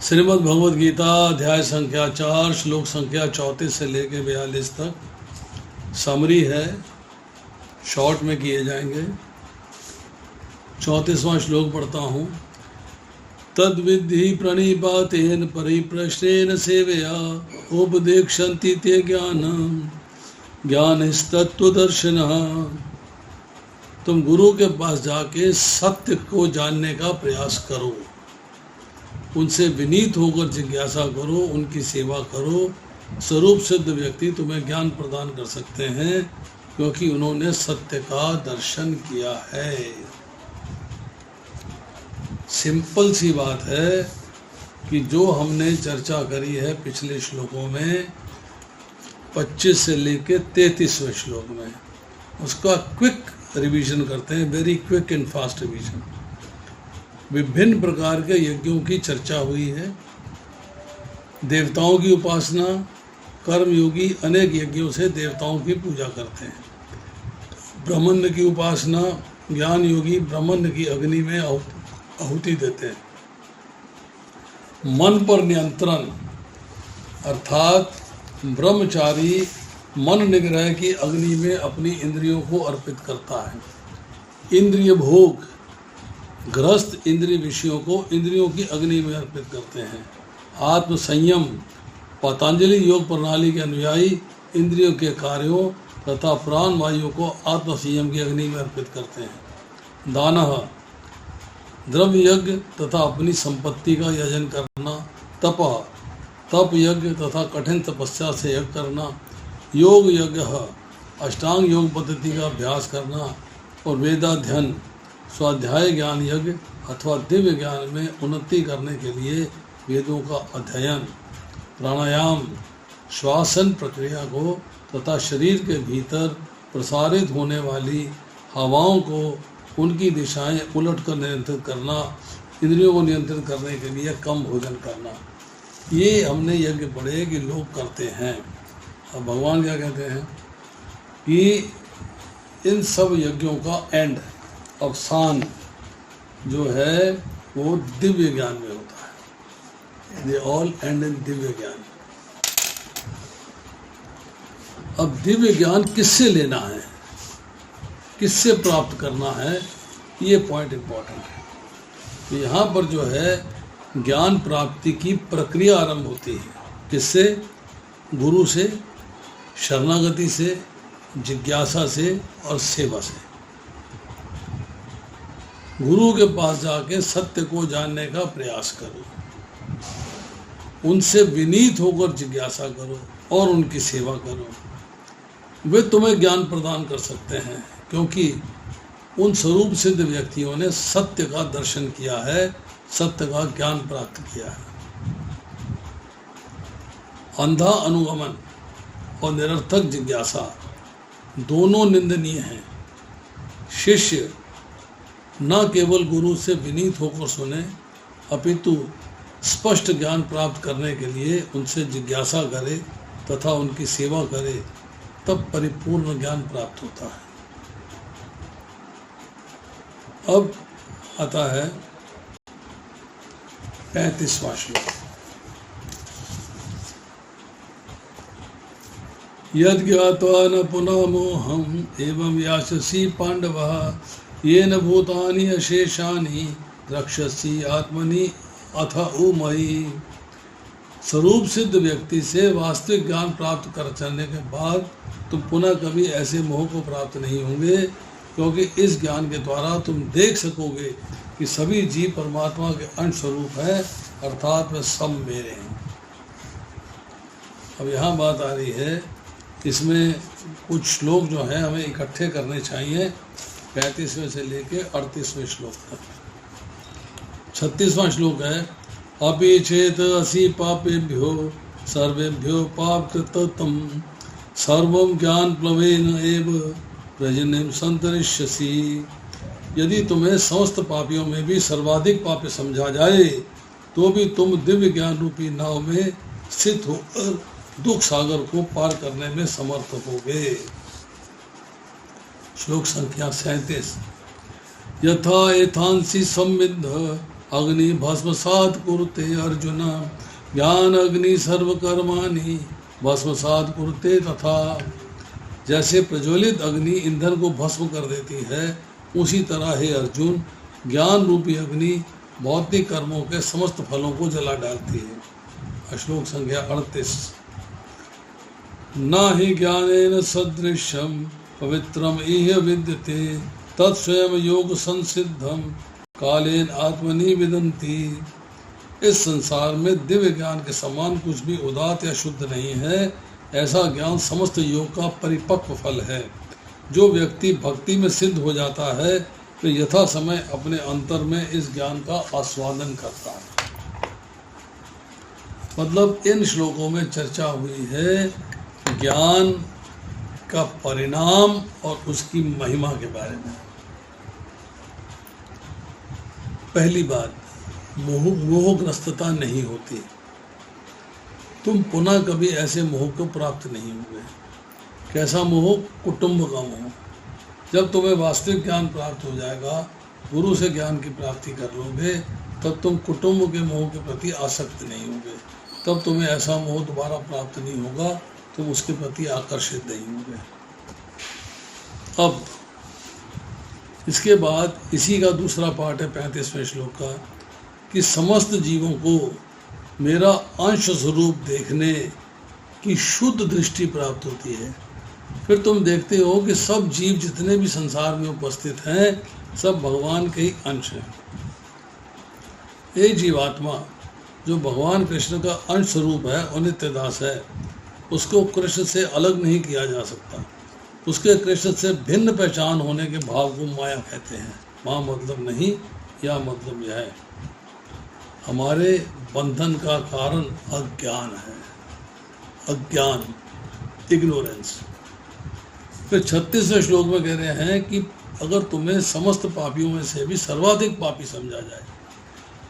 श्रीमद् भगवद गीता अध्याय संख्या 4 श्लोक संख्या 34 से लेके 42 तक समरी है, शॉर्ट में किए जाएंगे। 34वां श्लोक पढ़ता हूँ। तद्विद्धि प्रणिपातेन परिप्रश्नेन सेवया उपदेक्षन्ति ते ज्ञानम् ज्ञानस्तत्त्वदर्शिनः। तुम गुरु के पास जाके सत्य को जानने का प्रयास करो, उनसे विनीत होकर जिज्ञासा करो, उनकी सेवा करो। स्वरूप सिद्ध व्यक्ति तुम्हें ज्ञान प्रदान कर सकते हैं, क्योंकि उन्होंने सत्य का दर्शन किया है। सिंपल सी बात है कि जो हमने चर्चा करी है पिछले श्लोकों में 25 से लेके 33वें श्लोक में, उसका क्विक रिवीजन करते हैं, very quick and fast revision. विभिन्न प्रकार के यज्ञों की चर्चा हुई है। देवताओं की उपासना, कर्मयोगी अनेक यज्ञों से देवताओं की पूजा करते हैं। ब्रह्मण्य की उपासना, ज्ञान योगी ब्रह्मण्य की अग्नि में आहुति देते हैं। मन पर नियंत्रण अर्थात ब्रह्मचारी मन निग्रह की अग्नि में अपनी इंद्रियों को अर्पित करता है। इंद्रिय भोग गृहस्थ इंद्रिय विषयों को इंद्रियों की अग्नि में अर्पित करते हैं। आत्म संयम पतंजलि योग प्रणाली के अनुयायी इंद्रियों के कार्यों तथा प्राण वायु को आत्म संयम की अग्नि में अर्पित करते हैं। दानः द्रव्य यज्ञ तथा अपनी संपत्ति का यजन करना। तपः तप यज्ञ तथा कठिन तपस्या से यज्ञ करना। योग यज्ञ अष्टांग योग पद्धति का अभ्यास करना। और वेदाध्ययन स्वाध्याय ज्ञान यज्ञ अथवा दिव्य ज्ञान में उन्नति करने के लिए वेदों का अध्ययन। प्राणायाम श्वासन प्रक्रिया को तथा शरीर के भीतर प्रसारित होने वाली हवाओं को उनकी दिशाएं उलटकर नियंत्रित करना। इंद्रियों को नियंत्रित करने के लिए कम भोजन करना। ये हमने यज्ञ पढ़े कि लोग करते हैं। अब भगवान क्या कहते हैं कि इन सब यज्ञों का एंड, अवसान जो है वो दिव्य ज्ञान में होता है। They all and in Divya ज्ञान। अब दिव्य ज्ञान किससे लेना है, किससे प्राप्त करना है, ये पॉइंट इम्पोर्टेंट है। तो यहाँ पर जो है ज्ञान प्राप्ति की प्रक्रिया आरंभ होती है। किससे? गुरु से, शरणागति से, जिज्ञासा से और सेवा से। गुरु के पास जाके सत्य को जानने का प्रयास करो, उनसे विनीत होकर जिज्ञासा करो और उनकी सेवा करो। वे तुम्हें ज्ञान प्रदान कर सकते हैं, क्योंकि उन स्वरूप सिद्ध व्यक्तियों ने सत्य का दर्शन किया है, सत्य का ज्ञान प्राप्त किया है। अंधा अनुगमन और निरर्थक जिज्ञासा दोनों निंदनीय हैं। शिष्य न केवल गुरु से विनीत होकर सुने, अपितु स्पष्ट ज्ञान प्राप्त करने के लिए उनसे जिज्ञासा करे तथा उनकी सेवा करे, तब परिपूर्ण ज्ञान प्राप्त होता है। अब आता है 35वां श्लोक। यद् ज्ञात्वा न पुनः मोहम् एवं यास्यसि पांडवः येन भूतानि अशेषानि द्रक्ष्यसि आत्मनि अथ उमयि। स्वरूप सिद्ध व्यक्ति से वास्तविक ज्ञान प्राप्त कर चलने के बाद तुम पुनः कभी ऐसे मोह को प्राप्त नहीं होंगे, क्योंकि इस ज्ञान के द्वारा तुम देख सकोगे कि सभी जीव परमात्मा के अंश स्वरूप हैं, अर्थात वे सब मेरे हैं। अब यहाँ बात आ रही है, इसमें कुछ श्लोक जो हैं हमें इकट्ठे करने चाहिए, 35वें से लेके 38वें श्लोक तक। 36वां श्लोक है। अपि चेत असि पापेभ्यो सर्वेभ्यो पापकृतं सर्वं ज्ञान प्लवेन एव प्रजनयं संतरिष्यसि। यदि तुम्हें समस्त पापियों में भी सर्वाधिक पापी समझा जाए, तो भी तुम दिव्य ज्ञान रूपी नाव में स्थित होकर दुख सागर को पार करने में समर्थ होगे। श्लोक संख्या 37। यथा एथांसि संविद्ध अग्नि भस्मसात् कुरुते अर्जुन ज्ञान अग्नि सर्वकर्माणि भस्मसात् कुरुते तथा। जैसे प्रज्वलित अग्नि ईंधन को भस्म कर देती है, उसी तरह हे अर्जुन ज्ञान रूपी अग्नि भौतिक कर्मों के समस्त फलों को जला डालती है। श्लोक संख्या 38। न हि ज्ञानेन सदृशम पवित्रम इह विद्यते तत्स्वयं योग संसिद्धम कालेन आत्मनि विदन्ति। इस संसार में दिव्य ज्ञान के समान कुछ भी उदात्त या शुद्ध नहीं है। ऐसा ज्ञान समस्त योग का परिपक्व फल है। जो व्यक्ति भक्ति में सिद्ध हो जाता है तो यथा समय अपने अंतर में इस ज्ञान का आस्वादन करता है। मतलब इन श्लोकों में चर्चा हुई है ज्ञान का परिणाम और उसकी महिमा के बारे में। पहली बात, मोहग्रस्तता नहीं होती। तुम पुनः कभी ऐसे मोह को प्राप्त नहीं हुए। कैसा मोह? कुटुंब का मोह। जब तुम्हें वास्तविक ज्ञान प्राप्त हो जाएगा, गुरु से ज्ञान की प्राप्ति कर लोगे, तब तुम कुटुंब के मोह के प्रति आसक्त नहीं होगे। तब तुम्हें ऐसा मोह दोबारा प्राप्त नहीं होगा, तुम उसके प्रति आकर्षित नहीं होगे। अब इसके बाद इसी का दूसरा पार्ट है 35वें श्लोक का, कि समस्त जीवों को मेरा अंश स्वरूप देखने की शुद्ध दृष्टि प्राप्त होती है। फिर तुम देखते हो कि सब जीव जितने भी संसार में उपस्थित हैं सब भगवान के ही अंश हैं। एक जीवात्मा जो भगवान कृष्ण का अंश स्वरूप है और नित्यदास है, उसको कृष्ण से अलग नहीं किया जा सकता। उसके कृष्ण से भिन्न पहचान होने के भाव को माया कहते हैं। माँ मतलब नहीं, या मतलब यह है हमारे बंधन का कारण अज्ञान है। अज्ञान, इग्नोरेंस। फिर 36वें श्लोक में कह रहे हैं कि अगर तुम्हें समस्त पापियों में से भी सर्वाधिक पापी समझा जाए,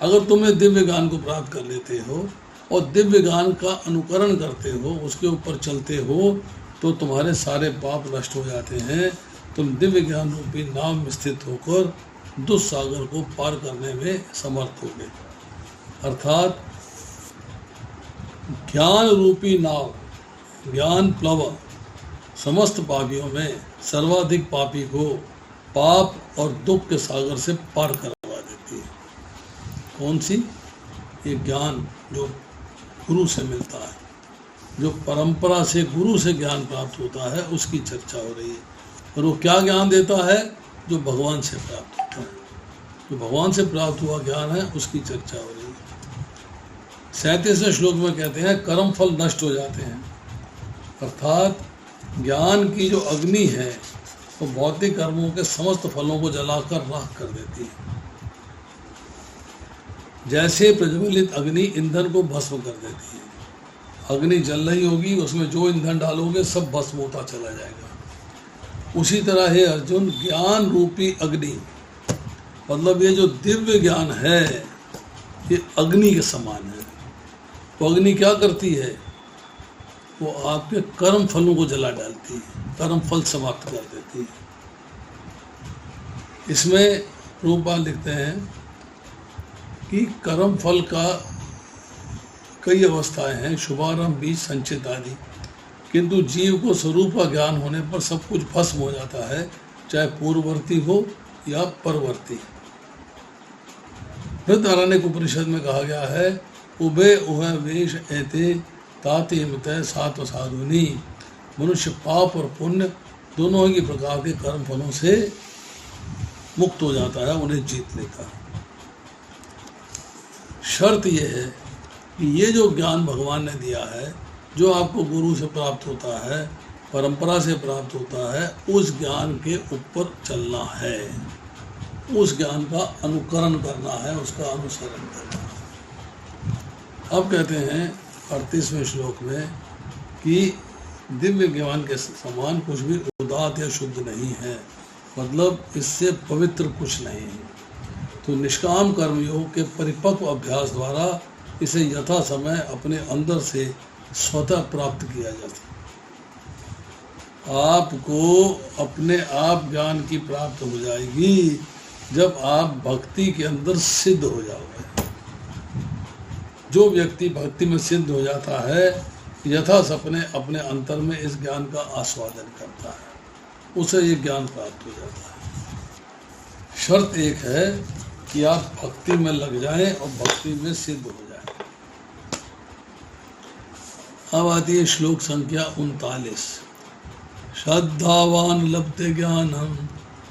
अगर तुम्हें दिव्य ज्ञान को प्राप्त कर लेते हो और दिव्य ज्ञान का अनुकरण करते हो, उसके ऊपर चलते हो, तो तुम्हारे सारे पाप नष्ट हो जाते हैं। तुम दिव्य ज्ञान रूपी नाव में स्थित होकर दुस्सागर को पार करने में समर्थ होगे। अर्थात ज्ञान रूपी नाव, ज्ञान प्लव समस्त पापियों में सर्वाधिक पापी को पाप और दुख के सागर से पार करवा देती है। कौन सी? ये ज्ञान जो गुरु से मिलता है, जो परंपरा से गुरु से ज्ञान प्राप्त होता है, उसकी चर्चा हो रही है। और वो क्या ज्ञान देता है? जो भगवान से प्राप्त होता है। जो भगवान से प्राप्त हुआ ज्ञान है, उसकी चर्चा हो रही है। 37वें श्लोक में कहते हैं कर्म फल नष्ट हो जाते हैं। अर्थात ज्ञान की जो अग्नि है वो भौतिक कर्मों के समस्त फलों को जलाकर राख कर देती है। जैसे प्रज्वलित अग्नि ईंधन को भस्म कर देती है। अग्नि जल रही होगी, उसमें जो ईंधन डालोगे सब भस्म होता चला जाएगा। उसी तरह है अर्जुन, ज्ञान रूपी अग्नि, मतलब ये जो दिव्य ज्ञान है ये अग्नि के समान है। वो अग्नि क्या करती है? वो आपके कर्म फलों को जला डालती है, कर्म फल समाप्त कर देती है। इसमें रूपपाल लिखते हैं कि कर्म फल का कई अवस्थाएं हैं, शुभारंभ, बीज, संचित आदि। किंतु जीव को स्वरूप का ज्ञान होने पर सब कुछ भस्म हो जाता है, चाहे पूर्ववर्ती हो या परवर्ती। बृहदारण्यक उपनिषद में कहा गया है, उभे उह वेश एते ताते मितः सात्व साधुनी। मनुष्य पाप और पुण्य दोनों ही प्रकार के कर्म फलों से मुक्त हो जाता है, उन्हें जीत लेता है। शर्त यह है कि ये जो ज्ञान भगवान ने दिया है, जो आपको गुरु से प्राप्त होता है, परंपरा से प्राप्त होता है, उस ज्ञान के ऊपर चलना है, उस ज्ञान का अनुकरण करना है, उसका अनुसरण करना है। अब कहते हैं 38वें श्लोक में कि दिव्य ज्ञान के समान कुछ भी उदात्त या शुद्ध नहीं है, मतलब इससे पवित्र कुछ नहीं है। तो निष्काम कर्मयोग के परिपक्व अभ्यास द्वारा इसे यथा समय अपने अंदर से स्वतः प्राप्त किया जा सकता है। आपको अपने आप ज्ञान की प्राप्त हो जाएगी जब आप भक्ति के अंदर सिद्ध हो जाओगे। जो व्यक्ति भक्ति में सिद्ध हो जाता है, यथा सपने अपने अंतर में इस ज्ञान का आस्वादन करता है, उसे ये ज्ञान प्राप्त हो जाता है। शर्त एक है कि आप भक्ति में लग जाएं और भक्ति में सिद्ध हो जाएं। अब आती है श्लोक संख्या 39। श्रद्धावान लब्धे ज्ञानम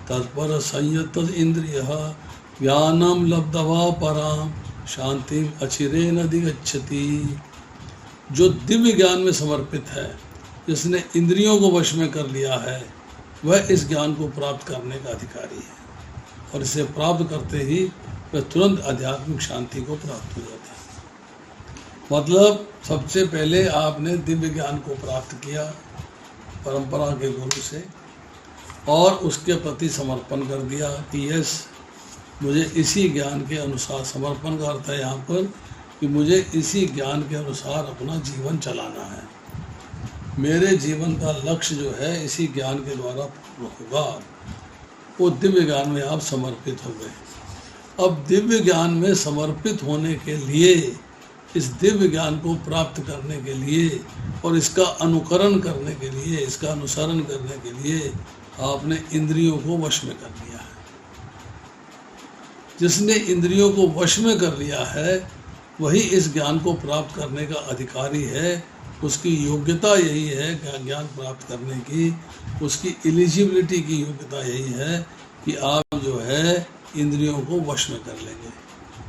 तत्पर संयत इंद्रिय ज्ञानम लब्धवा पराम शांति अचिरेण अधिगच्छति। जो दिव्य ज्ञान में समर्पित है, जिसने इंद्रियों को वश में कर लिया है, वह इस ज्ञान को प्राप्त करने का अधिकारी है, और इसे प्राप्त करते ही वह तुरंत आध्यात्मिक शांति को प्राप्त हो जाता है। मतलब सबसे पहले आपने दिव्य ज्ञान को प्राप्त किया परंपरा के गुरु से, और उसके प्रति समर्पण कर दिया कि यस, मुझे इसी ज्ञान के अनुसार, समर्पण का अर्थ है यहाँ पर कि मुझे इसी ज्ञान के अनुसार अपना जीवन चलाना है, मेरे जीवन का लक्ष्य जो है इसी ज्ञान के द्वारा पूर्ण होगा। वो दिव्य ज्ञान में आप समर्पित हो गए। अब दिव्य ज्ञान में समर्पित होने के लिए, इस दिव्य ज्ञान को प्राप्त करने के लिए और इसका अनुकरण करने के लिए, इसका अनुसरण करने के लिए आपने इंद्रियों को वश में कर लिया है। जिसने इंद्रियों को वश में कर लिया है, वही इस ज्ञान को प्राप्त करने का अधिकारी है। उसकी योग्यता यही है ज्ञान प्राप्त करने की, उसकी एलिजिबिलिटी की योग्यता यही है कि आप जो है इंद्रियों को वश में कर लेंगे,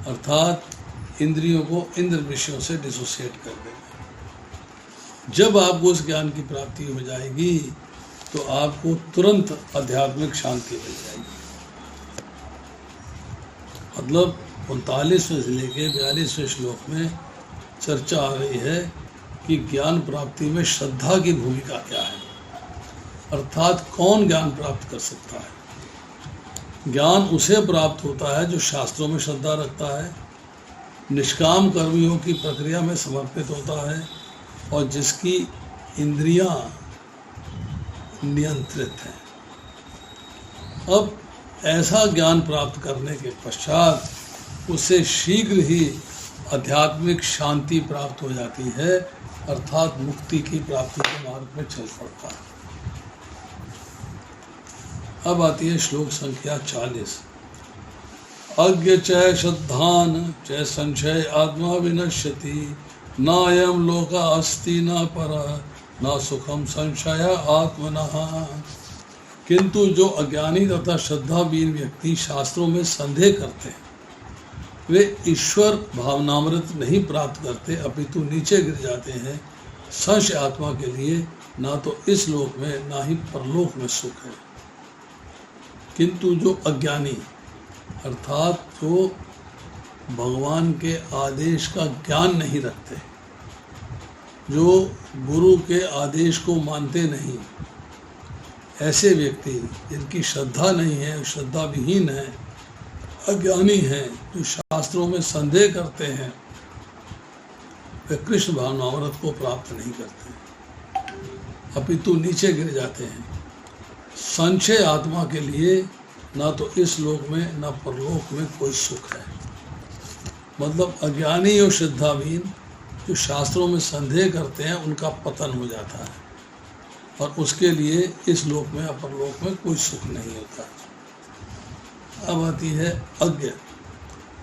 अर्थात इंद्रियों को इंद्र विषयों से डिसोसिएट कर देंगे। जब आपको उस ज्ञान की प्राप्ति हो जाएगी तो आपको तुरंत आध्यात्मिक शांति मिल जाएगी। मतलब 39वें से लेके 42वें श्लोक में चर्चा आ रही है कि ज्ञान प्राप्ति में श्रद्धा की भूमिका क्या है, अर्थात कौन ज्ञान प्राप्त कर सकता है। ज्ञान उसे प्राप्त होता है जो शास्त्रों में श्रद्धा रखता है, निष्काम कर्मियों की प्रक्रिया में समर्पित होता है, और जिसकी इंद्रियां नियंत्रित हैं। अब ऐसा ज्ञान प्राप्त करने के पश्चात उसे शीघ्र ही आध्यात्मिक शांति प्राप्त हो जाती है, अर्थात मुक्ति की प्राप्ति के मार्ग में चल पड़ता है। अब आती है श्लोक संख्या 40। अज्ञ च श्रद्धान च संशय आत्मा विनश्यति, नायम लोका अस्ति न पर न सुखम संशय आत्मनः। किंतु जो अज्ञानी तथा श्रद्धाहीन व्यक्ति शास्त्रों में संदेह करते हैं, वे ईश्वर भावनामृत नहीं प्राप्त करते, अपितु नीचे गिर जाते हैं। संशय आत्मा के लिए ना तो इस लोक में ना ही परलोक में सुख है। किंतु जो अज्ञानी, अर्थात जो भगवान के आदेश का ज्ञान नहीं रखते, जो गुरु के आदेश को मानते नहीं, ऐसे व्यक्ति जिनकी श्रद्धा नहीं है, श्रद्धा विहीन है, अज्ञानी हैं, जो शास्त्रों में संदेह करते हैं, वे कृष्ण भावनामृत को प्राप्त नहीं करते, अपितु नीचे गिर जाते हैं। संशय आत्मा के लिए ना तो इस लोक में ना परलोक में कोई सुख है। मतलब अज्ञानी और श्रद्धाहीन जो शास्त्रों में संदेह करते हैं, उनका पतन हो जाता है, और उसके लिए इस लोक में अपरलोक में कोई सुख नहीं होता। अब आती है अज्ञ।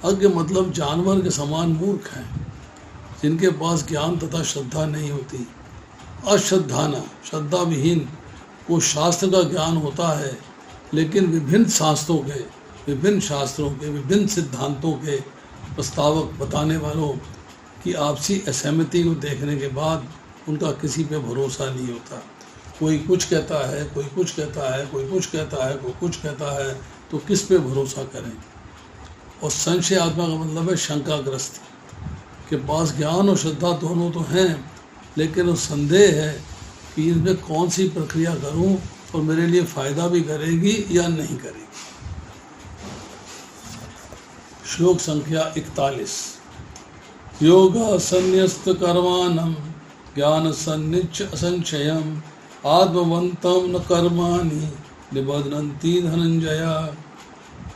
अज्ञ मतलब जानवर के समान मूर्ख हैं, जिनके पास ज्ञान तथा श्रद्धा नहीं होती। अश्रद्धाना, श्रद्धा विहीन, वो शास्त्र का ज्ञान होता है, लेकिन विभिन्न शास्त्रों के विभिन्न सिद्धांतों के प्रस्तावक, बताने वालों की आपसी असहमति को देखने के बाद उनका किसी पे भरोसा नहीं होता। कोई कुछ कहता है, कोई कुछ कहता है, कोई कुछ कहता है, कोई कुछ कहता है, तो किस पे भरोसा करें। और संशय आत्मा का मतलब है शंकाग्रस्त, के पास ज्ञान और श्रद्धा दोनों तो हैं, लेकिन वो संदेह है कि इनमें कौन सी प्रक्रिया करूं और मेरे लिए फ़ायदा भी करेगी या नहीं करेगी। श्लोक संख्या 41। योग संन्यस्त कर्माणं ज्ञान सन्निच्छ असंशयम् आत्मवन्तं न कर्माणि निबध्नन्ति धनंजय।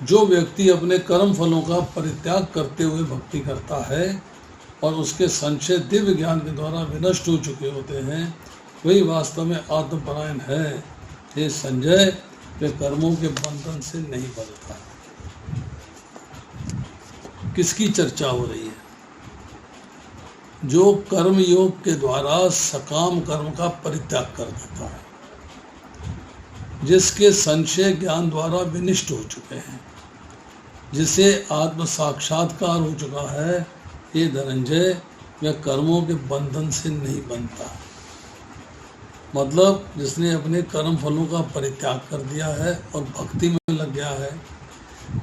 जो व्यक्ति अपने कर्म फलों का परित्याग करते हुए भक्ति करता है और उसके संशय दिव्य ज्ञान के द्वारा विनष्ट हो चुके होते हैं, वही वास्तव में आत्मपरायण है। हे संजय, वे कर्मों के बंधन से नहीं बंधता। किसकी चर्चा हो रही है? जो कर्म योग के द्वारा सकाम कर्म का परित्याग कर देता है, जिसके संशय ज्ञान द्वारा विनिष्ट हो चुके हैं, जिसे आत्म साक्षात्कार हो चुका है, ये धनंजय, वह कर्मों के बंधन से नहीं बनता। मतलब जिसने अपने कर्म फलों का परित्याग कर दिया है और भक्ति में लग गया है,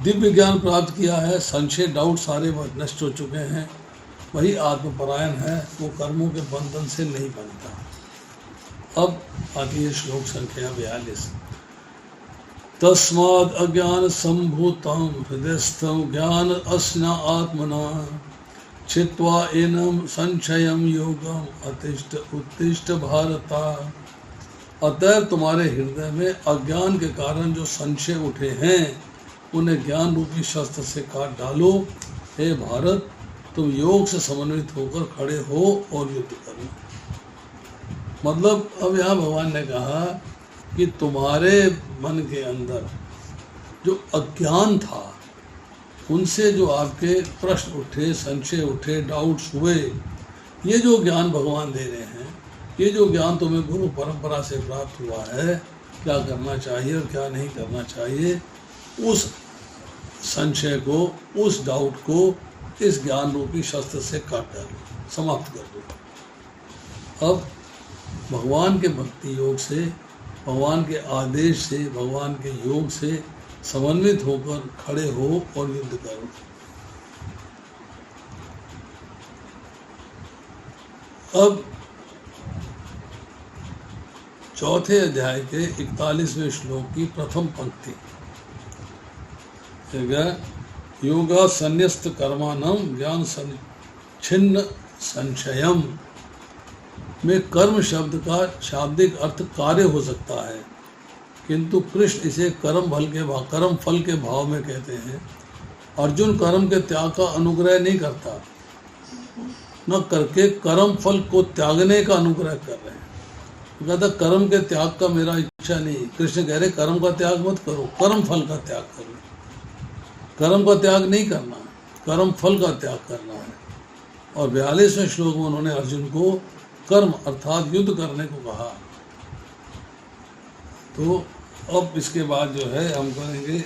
दिव्य ज्ञान प्राप्त किया है, संशय डाउट सारे नष्ट हो चुके हैं, वही आत्मपरायण है। वो कर्मों के बंधन से नहीं बनता। अब आती है श्लोक संख्या 42। तस्माद् अज्ञान संभूतं हृदयस्थं ज्ञान अस्ना आत्मना छित्त्वा एनं संशयं योगम अतिष्ठ उत्तिष्ठ भारता। अतः तुम्हारे हृदय में अज्ञान के कारण जो संशय उठे हैं, उन्हें ज्ञान रूपी शस्त्र से काट डालो। हे भारत, तुम योग से समन्वित होकर खड़े हो और युद्ध करो। मतलब अब यहाँ भगवान ने कहा कि तुम्हारे मन के अंदर जो अज्ञान था, उनसे जो आपके प्रश्न उठे, संशय उठे, डाउट्स हुए, ये जो ज्ञान भगवान दे रहे हैं, ये जो ज्ञान तुम्हें गुरु परंपरा से प्राप्त हुआ है, क्या करना चाहिए और क्या नहीं करना चाहिए, उस संशय को, उस डाउट को इस ज्ञान रूपी शस्त्र से काट डालो, समाप्त कर दो। अब भगवान के भक्ति योग से, भगवान के आदेश से, भगवान के योग से समन्वित होकर खड़े हो और युद्ध करो। अब चौथे अध्याय के 41वें श्लोक की प्रथम पंक्ति, योगा संन्यस्त कर्माणं ज्ञान छिन्न संशयम में कर्म शब्द का शाब्दिक अर्थ कार्य हो सकता है, किंतु कृष्ण इसे कर्म फल के भाव में कहते हैं। अर्जुन कर्म के त्याग का अनुग्रह नहीं करता, न करके कर्म फल को त्यागने का अनुग्रह कर रहे हैं। कहता कर्म के त्याग का मेरा इच्छा नहीं। कृष्ण कह रहे कर्म का त्याग मत करो, कर्म फल का त्याग करो। कर्म का त्याग नहीं करना, कर्म फल का त्याग करना है। और 42वें श्लोक में उन्होंने अर्जुन को कर्म अर्थात युद्ध करने को कहा। तो अब इसके बाद जो है हम करेंगे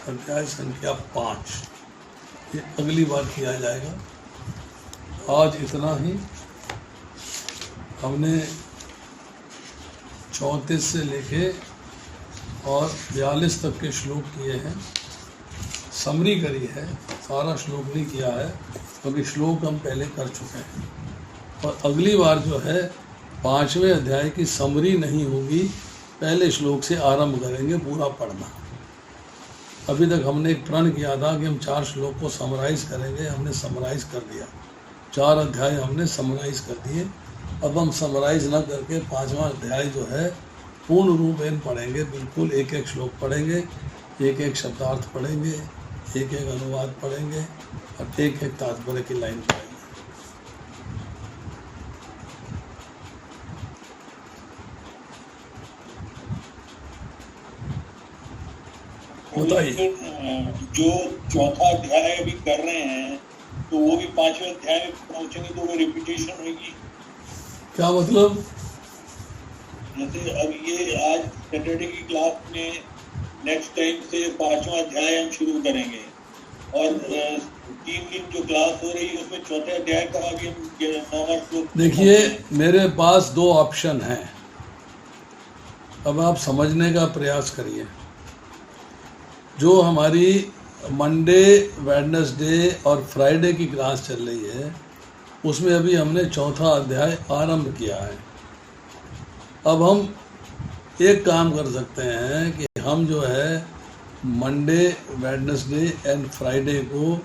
अध्याय संख्या 5, ये अगली बार किया जाएगा। आज इतना ही। हमने 34 से लेके और 42 तक के श्लोक किए हैं, समरी करी है, सारा श्लोक नहीं किया है क्योंकि श्लोक हम पहले कर चुके हैं। और अगली बार जो है 5वें अध्याय की समरी नहीं होगी, पहले श्लोक से आरंभ करेंगे पूरा पढ़ना। अभी तक हमने एक प्रण किया था कि हम 4 श्लोक को समराइज़ करेंगे, हमने समराइज़ कर दिया, 4 अध्याय हमने समराइज़ कर दिए। अब हम समराइज़ ना करके 5वां अध्याय जो है पूर्ण रूप में पढ़ेंगे, बिल्कुल एक एक श्लोक पढ़ेंगे, एक एक शब्दार्थ पढ़ेंगे, एक एक अनुवाद पढ़ेंगे और एक एक तात्पर्य की लाइन पढ़ेंगे। बताइए। जो चौथा अध्याय अभी कर रहे हैं तो वो भी 5वें अध्याय में पहुंचेंगे तो वो रिपीटेशन होगी। क्या मतलब? जैसे अब ये आज सैटरडे की क्लास में नेक्स्ट टाइम से 5वां अध्याय हम शुरू करेंगे और 3 दिन जो क्लास हो रही है उसमें चौथे अध्याय का आगे हम 9वां श्लोक। देखिए, मेरे पास 2 ऑप्शन हैं, अब आप समझने का प्रयास करिए। जो हमारी मंडे, वेडनेसडे और फ्राइडे की क्लास चल रही है उसमें अभी हमने चौथा अध्याय आरंभ किया है। अब हम एक काम कर सकते हैं कि हम जो है मंडे, वेडनेसडे एंड फ्राइडे को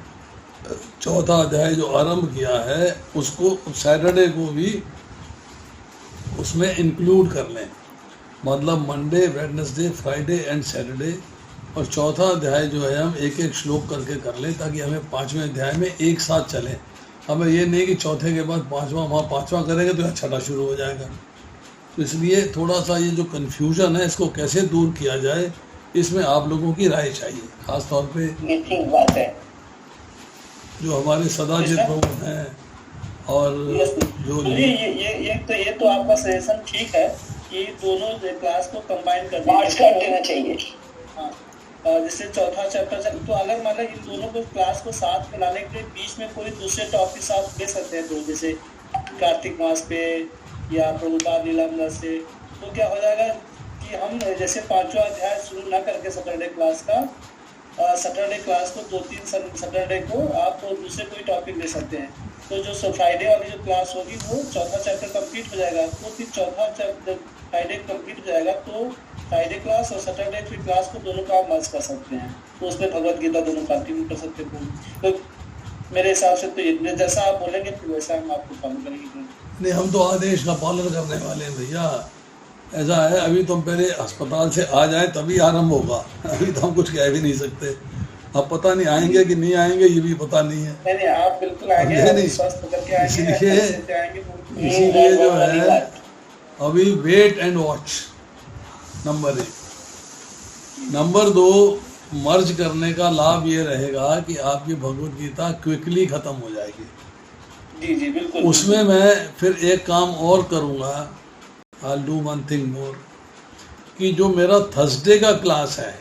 चौथा अध्याय जो आरंभ किया है उसको सैटरडे को भी उसमें इंक्लूड कर लें। मतलब Monday, Wednesday, Friday and Saturday और चौथा अध्याय जो है हम एक एक श्लोक करके कर लें, ताकि हमें पांचवें अध्याय में एक साथ चलें। हमें ये नहीं कि चौथे के बाद पांचवा, वहाँ पांचवा करेंगे तो यहाँ छठा शुरू हो जाएगा। तो इसलिए थोड़ा सा ये जो कन्फ्यूजन है इसको कैसे दूर किया जाए, इसमें आप लोगों की राय चाहिए। खास तौर पे ये ठीक बात है। जो हमारे सदाजित प्रभु हैं और जो ये तो आपका सजेशन ठीक है कि दोनों क्लास को कंबाइन कर मार्च कर देना चाहिए। हाँ, जैसे चौथा चैप्टर तो अगर मतलब इन दोनों को क्लास को साथ में लाने के लिए बीच में कोई दूसरे टॉपिक साथ दे सकते हैं, तो जैसे कार्तिक मास पे या प्रभुपाद लीलामृत से, तो क्या हो जाएगा कि हम जैसे पांचवा अध्याय शुरू ना करके सैटरडे क्लास का, सैटरडे क्लास को 2-3 सैटरडे को आप तो दूसरे कोई टॉपिक ले सकते हैं। तो जो फ्राइडे वाली जो क्लास होगी वो चौथा चैप्टर कंप्लीट हो जाएगा, तो फिर चौथा चैप्टर फ्राइडे कंप्लीट हो जाएगा तो फ्राइडे क्लास और सैटरडे फिर क्लास को दोनों का आप मर्ज कर सकते हैं, तो उसमें भगवत गीता दोनों कंटिन्यू कर सकते हैं। तो मेरे हिसाब से तो जैसा आप बोलेंगे फिर वैसा हम आपको फॉलो करेंगे। नहीं, हम तो आदेश का पालन करने वाले हैं भैया। ऐसा है, अभी तो हम पहले अस्पताल से आ जाए तभी आरंभ होगा, अभी तो हम कुछ कह भी नहीं सकते। अब पता नहीं आएंगे कि नहीं आएंगे, ये भी पता नहीं है। नहीं आप बिल्कुल आएंगे, स्वस्थ होकर के आएंगे। इसीलिए जो है अभी wait and watch, number 1। Number 2, merge करने का लाभ ये रहेगा कि आपकी भगवत गीता क्विकली खत्म हो जाएगी। जी जी बिल्कुल। उसमें मैं फिर एक काम और करूँगा, I do one thing more, कि जो मेरा थर्सडे का क्लास है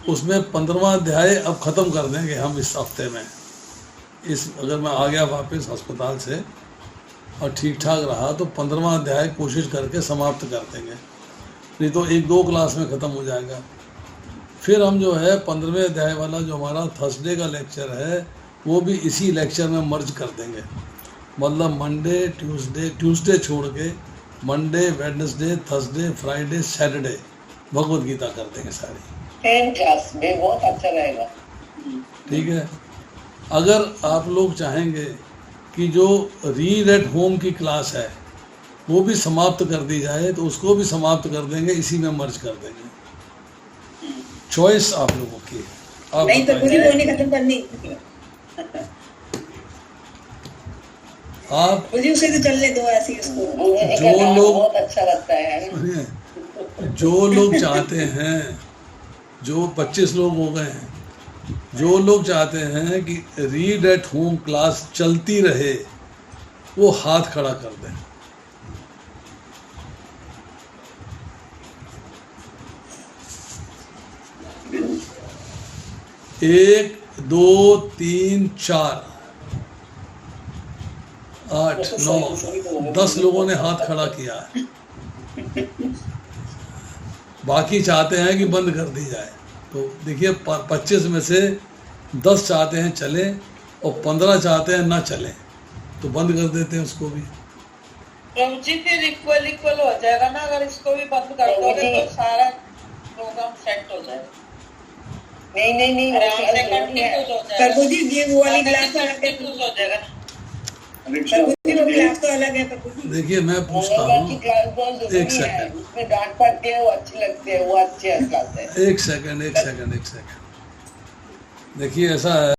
उसमें 15वां अध्याय अब ख़त्म कर देंगे हम इस हफ्ते में। अगर मैं आ गया वापस अस्पताल से और ठीक ठाक रहा तो 15वां अध्याय कोशिश करके समाप्त कर देंगे, नहीं तो 1-2 क्लास में ख़त्म हो जाएगा। फिर हम जो है 15वें अध्याय वाला जो हमारा थर्सडे का लेक्चर है वो भी इसी लेक्चर में मर्ज कर देंगे। मतलब मंडे ट्यूसडे छोड़ के Monday, Wednesday, Thursday, Friday, Saturday Bhagavad Gita कर देंगे सारी। 10 क्लास में बहुत अच्छा रहेगा। ठीक है। अगर आप लोग चाहेंगे कि जो रीड एट होम की क्लास है वो भी समाप्त कर दी जाए तो उसको भी समाप्त कर देंगे, इसी में मर्ज कर देंगे। चॉइस आप लोगों की। आप नहीं तो पूरी बोली खत्म करनी, आप मुझे उसे तो चलने दो ऐसे ही उसको। जो लोग बहुत अच्छा लगता है। जो लोग चाहते हैं, जो 25 लोग हो गए हैं, जो लोग चाहते हैं कि रीड एट होम क्लास चलती रहे वो हाथ खड़ा कर दें। एक, 2, 3, 4, 8, 9, 10 लोगों ने हाथ खड़ा किया है। बाकी चाहते हैं कि बंद कर दी जाए। तो देखिए 25 में से 10 चाहते हैं चले और 15 चाहते हैं ना चले, तो बंद कर देते हैं उसको भी। प्रभु जी फिर इक्वल हो जाएगा ना, अगर इसको भी बंद कर दोगे तो सारा प्रोग्राम सेट हो जाएगा। नहीं प्रभु जी ये वो वाली क्लास तो अलग है, हो जाएगा ना। प्रभु जी वो क्लास तो अलग है। प्रभु जी देखिए मैं पूछता हूँ, एक सेकंड, उसमें डांट पड़ती है, वो अच्छी लगती है, वो अच्छी क्लास है। एक सेकंड। देखिए ऐसा है,